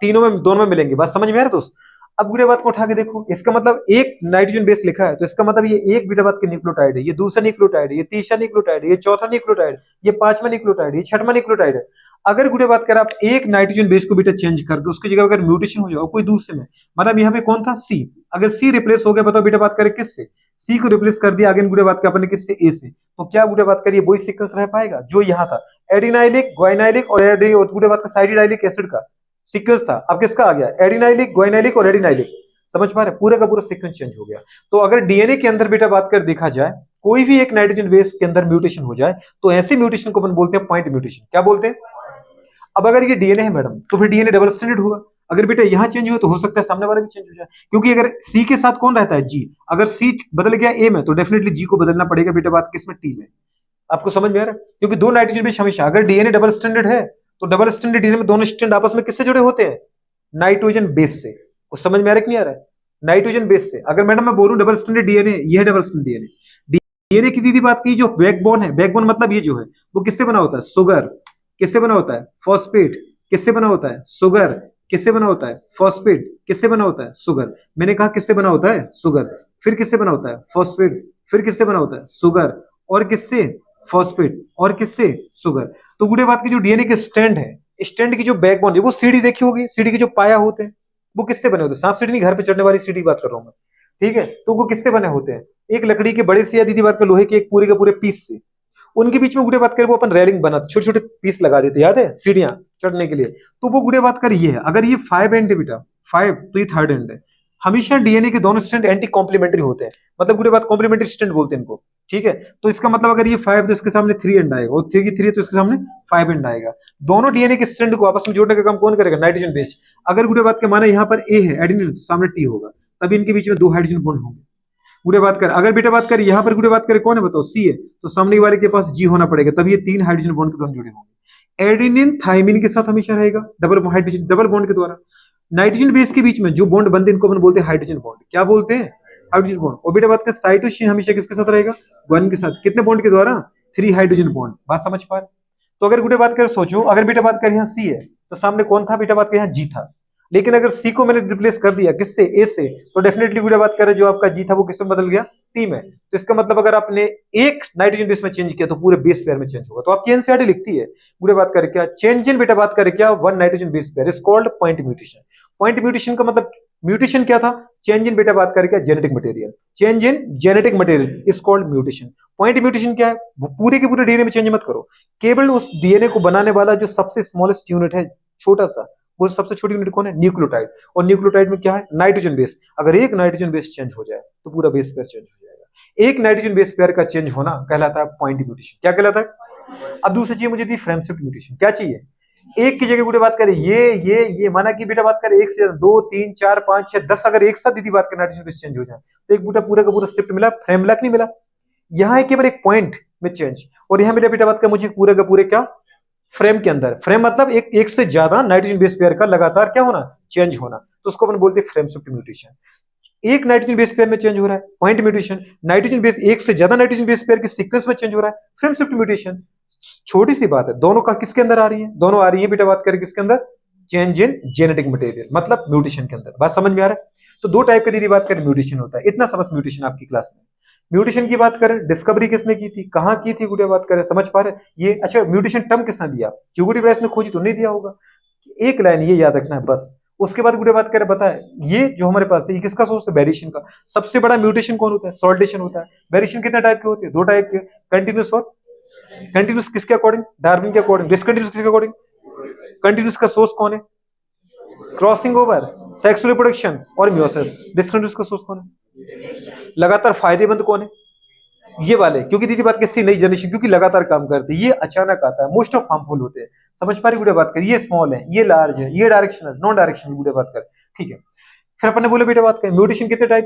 तीनों में दोनों में मिलेंगे। बात समझ में आ रहा है दोस्त। अब गुड़े बात को उठा के देखो, इसका मतलब एक नाइट्रोजन बेस लिखा है तो इसका मतलब ये एक बीटा बात के न्यूक्लियोटाइड है, ये दूसरा न्यूक्लियोटाइड है, ये तीसरा न्यूक्लियोटाइड है, ये चौथा न्यूक्लियोटाइड, ये पांचवा न्यूक्लियोटाइड, ये छठवां न्यूक्लियोटाइड है। अगर गुड़े बात करें आप एक नाइट्रोजन बेस को बेटा चेंज करके उसकी जगह अगर म्यूटेशन हो जाओ कोई दूसरे में, मतलब यहाँ पे कौन था सी, अगर सी रिप्लेस हो गया बताओ बेटा बात करें किससे, सी को रिप्लेस कर दिया अगेन गुड़े बात कर अपने किससे ए से, तो क्या गुड़े बात करिए वही सीक्वेंस रह पाएगा जो यहाँ था एडिनाइलिक ग्वाइनाइलिक और गुड़े बात का साइटिडाइलिक एसिड का सीक्वेंस था, अब किसका आ गया एडिनाइलिक ग्वाइनाइलिक और एडिनाइलिक। समझ पा रहे पूरा का पूरा सीक्वेंस चेंज हो गया। तो अगर डीएनए के अंदर बेटा बात कर देखा जाए कोई भी एक नाइट्रोजन बेस के अंदर म्यूटेशन हो जाए तो ऐसी म्यूटेशन को अपन बोलते हैं पॉइंट म्यूटेशन, क्या बोलते हैं। अब अगर ये डीएनए है मैडम तो फिर डीएनए डबल स्ट्रैंडेड होगा, अगर बेटा यहाँ चेंज हुआ तो हो सकता है सामने वाला भी चेंज हो जाए, क्योंकि अगर सी के साथ कौन रहता है जी, अगर सी बदल गया ए में तो डेफिनेटली जी को बदलना पड़ेगा बेटा बात किसमें टी में। आपको समझ में आ रहा है, क्योंकि दो नाइट्रोजन बेस हमेशा अगर डीएनए डबल स्ट्रैंडेड है तो डबल स्ट्रैंडेड डीएनए में दोनों स्ट्रैंड आपस में किससे जुड़े होते हैं नाइट्रोजन बेस से। कुछ समझ में आ रहा है कि नहीं आ रहा है, नाइट्रोजन बेस से। अगर मैडम मैं बोलूं डबल स्ट्रैंडेड डीएनए, ये है डबल स्ट्रैंडेड डीएनए। डीएनए की दीदी बात की जो बैकबोन है, बैकबोन मतलब ये जो है वो किससे बना होता है शुगर, किससे बना होता है फॉस्फेट, किससे बना होता है शुगर, किससे बना होता है फॉस्फेट, किससे बना होता है शुगर। मैंने कहा किससे बना होता है शुगर, फिर किससे बना होता है फॉस्फेट, फिर किससे बना होता है शुगर, और किससे फॉस्फेट, और किससे शुगर। तो गुड़े बात की जो डीएनए के स्ट्रैंड है, स्ट्रैंड की जो बैकबोन है वो सीढ़ी देखी होगी, सीढ़ी के जो पाया होते हैं वो किससे बने होते हैं, सांप सीढ़ी नहीं घर पे चढ़ने वाली सीढ़ी बात कर रहा हूं मैं, ठीक है। तो वो किससे बने होते हैं, एक लकड़ी के बड़े से या दीदी बात कर लोहे के एक पूरे के पूरे पीस से, उनके बीच में गुड़े बात करें वो अपन रेलिंग बना छोटे छोटे पीस लगा देते, याद है सीढ़ियां चढ़ने के लिए। तो वो गुड़े बात कर ये है, अगर ये 5 एंड है बेटा 5 तो ये थर्ड एंड है। हमेशा डीएनए के दोनों स्ट्रैंड एंटी कॉम्प्लीमेंट्री होते हैं, मतलब गुड़े बात कॉम्प्लीमेंट्री स्ट्रैंड बोलते हैं इनको, ठीक है। तो इसका मतलब अगर ये 5 तो इसके सामने 3 एंड आएगा, और 3 की 3 तो इसके सामने 5 एंड आएगा। दोनों डीएनए के स्ट्रैंड को आपस में जोड़ने का काम कौन करेगा नाइट्रोजन बेस। अगर गुड़े बात के माना यहाँ पर ए है एडेनिन तो सामने टी होगा, तभी इनके बीच में 2 हाइड्रोजन बॉन्ड होंगे। गुड़े बात कर अगर बेटा बात कर यहाँ पर गुड़े बात करे कौन है बताओ सी है, तो सामने वाले के पास जी होना पड़ेगा, तभी ये 3 हाइड्रोजन बॉन्ड के दोनों जुड़े होंगे। एडेनिन थाइमिन के साथ हमेशा रहेगा डबल हाइड्रोजन डबल बॉन्ड के द्वारा। नाइट्रोजन बेस के बीच में जो बॉन्ड बनते हैं इनको अपन बोलते हैं हाइड्रोजन बॉन्ड। क्या बोलते हैं? Hydrogen bond. और बेटा बात करें साइटोसिन हमेशा किसके साथ रहेगा? वन के साथ। कितने बॉन्ड के द्वारा? 3 हाइड्रोजन बॉन्ड। बात समझ पा रहे? तो अगर बेटा बात करें, सोचो अगर बेटा बात करें यहाँ सी है तो सामने कौन था? बेटा बात करें यहाँ जी था। लेकिन अगर सी को मैंने रिप्लेस कर दिया किससे? ए से, तो डेफिनेटली बेटा बात करें जो आपका जी था वो किसमें बदल गया? टी में। तो इसका मतलब अगर आपने एक नाइट्रोजन बेस में चेंज किया तो पूरे बेस पेयर में चेंज होगा। तो आपकी एनसीईआरटी लिखती है बेटा बात करें क्या? चेंज इन बेटा बात करें क्या? One nitrogen base pair is called point mutation. Point mutation का मतलब म्यूटेशन क्या था? चेंज इन बेटा बात करें क्या? Genetic material. Change in genetic material is called mutation. Point mutation क्या है? वो पूरे के पूरे डीएनए में चेंज मत करो, केवल उस डीएनए को बनाने वाला जो सबसे स्मॉलेस्ट यूनिट है, छोटा सा, वो सबसे छोटी यूनिट कौन है? न्यूक्लियोटाइड। और न्यूक्लियोटाइड में क्या है? Nitrogen base. अगर एक नाइट्रोजन बेस चेंज हो जाए तो पूरा बेस पेयर चेंज हो जाएगा। एक नाइट्रोजन बेस पेयर का चेंज होना कहलाता है पॉइंट म्यूटेशन। क्या कहलाता है? अब दूसरी चीज मुझे दी फ्रेम शिफ्ट म्यूटेशन। क्या चाहिए? एक की जगह बेटा बात करें ये माना कि बेटा बात करें एक से 2 3 4 5 6 10 अगर एक साथ दीदी बात करें नाइट्रोजन बेस चेंज हो जाए तो एक बूटा पूरा का पूरा शिफ्ट मिला, फ्रेम मिला कि नहीं मिला? यहाँ है केवल एक पॉइंट में चेंज, और यहाँ मेरा बेटा बात का मुझे पूरे का पूरे क्या? फ्रेम के अंदर। फ्रेम मतलब एक से ज्यादा नाइट्रोजन बेस पेयर का लगातार क्या होना? चेंज होना। तो उसको अपन बोलते हैं फ्रेम शिफ्ट म्यूटेशन। एक नाइट्रोजन बेस पेयर में चेंज हो रहा है, पॉइंट म्यूटेशन। नाइट्रोजन बेस एक से ज्यादा नाइट्रोजन बेस पेयर के सीक्वेंस में चेंज हो रहा है, फ्रेम शिफ्ट म्यूटेशन। छोटी सी बात है, दोनों का किसके अंदर आ रही है? दोनों आ रही है बेटा बात करें किसके अंदर? चेंज इन जेनेटिक मटेरियल, मतलब म्यूटेशन के अंदर। बात समझ में आ रहा है? तो दो टाइप का दीदी बात करें म्यूटेशन होता है। इतना समझ म्यूटेशन आपकी क्लास में। म्यूटेशन की बात करें, डिस्कवरी किसने की थी, कहां की थी, गुड़िया बात करें, समझ पा रहे ये? अच्छा, म्यूटेशन टर्म किसने दिया? ह्यूगो डी ब्राइस ने खोजी तो नहीं दिया होगा। एक लाइन ये याद रखना है बस। उसके बाद गुड़िया बात करें, बताए ये जो हमारे पास है ये किसका सोर्स है? वेरिएशन का। सबसे बड़ा म्यूटेशन कौन होता है? सॉल्टेशन होता है। वेरिएशन कितने टाइप के होते हैं? दो टाइप के, कंटिन्यूस और कंटिन्यूस। किसके अकॉर्डिंग? डार्विन के अकॉर्डिंग। डिसकंटिन्यूस किसके अकॉर्डिंग? कंटिन्यूस का सोर्स कौन है? क्रॉसिंग ओवर, सेक्सुअल रिप्रोडक्शन और मियोसिस। डिसकंटिन्यूस का सोर्स कौन है? लगातार फायदेमंद कौन है? ये वाले, क्योंकि दीदी बात किससे? नई जनरेशन, क्योंकि लगातार काम करते हैं। ये अचानक आता है, मोस्ट ऑफ हार्मफुल होते हैं। समझ पा रही गुड़िया बात कर? ये स्मॉल है, ये लार्ज है, ये डायरेक्शनल, नॉन डायरेक्शनल गुड़िया बात कर। ठीक है, फिर अपन ने बोले बेटा बात करें म्यूटेशन कितने टाइप